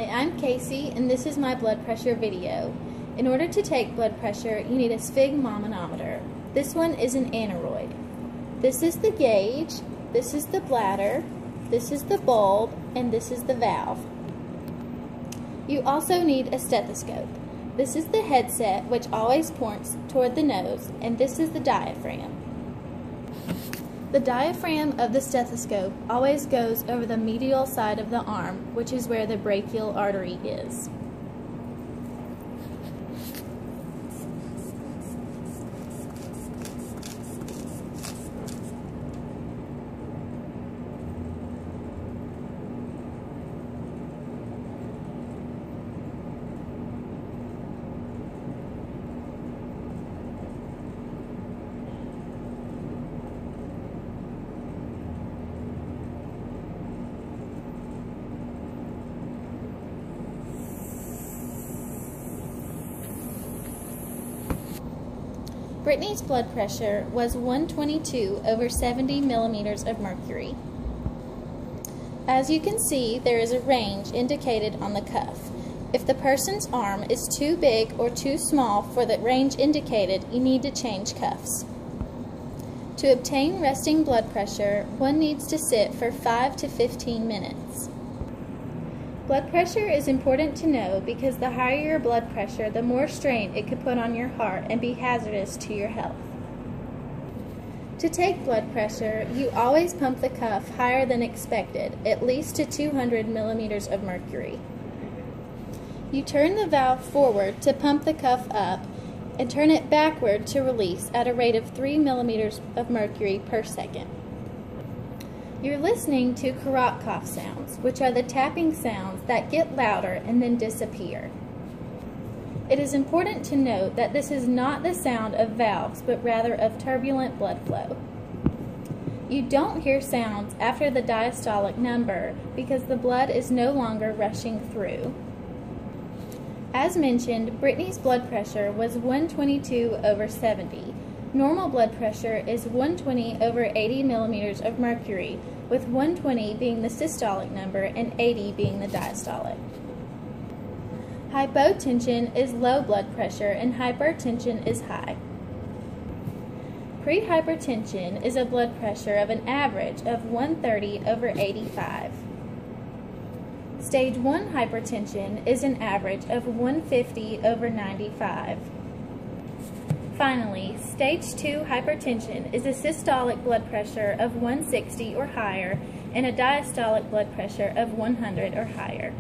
Hi, I'm Casey, and this is my blood pressure video. In order to take blood pressure, you need a sphygmomanometer. This one is an aneroid. This is the gauge, this is the bladder, this is the bulb, and this is the valve. You also need a stethoscope. This is the headset, which always points toward the nose, and this is the diaphragm. The diaphragm of the stethoscope always goes over the medial side of the arm, which is where the brachial artery is. Brittany's blood pressure was 122 over 70 millimeters of mercury. As you can see, there is a range indicated on the cuff. If the person's arm is too big or too small for the range indicated, you need to change cuffs. To obtain resting blood pressure, one needs to sit for 5 to 15 minutes. Blood pressure is important to know because the higher your blood pressure, the more strain it could put on your heart and be hazardous to your health. To take blood pressure, you always pump the cuff higher than expected, at least to 200 millimeters of mercury. You turn the valve forward to pump the cuff up and turn it backward to release at a rate of 3 millimeters of mercury per second. You're listening to Korotkoff sounds, which are the tapping sounds that get louder and then disappear. It is important to note that this is not the sound of valves, but rather of turbulent blood flow. You don't hear sounds after the diastolic number because the blood is no longer rushing through. As mentioned, Brittany's blood pressure was 122 over 70. Normal blood pressure is 120 over 80 millimeters of mercury, with 120 being the systolic number and 80 being the diastolic. Hypotension is low blood pressure and hypertension is high. Prehypertension is a blood pressure of an average of 130 over 85. Stage 1 hypertension is an average of 150 over 95. Finally, stage 2 hypertension is a systolic blood pressure of 160 or higher and a diastolic blood pressure of 100 or higher.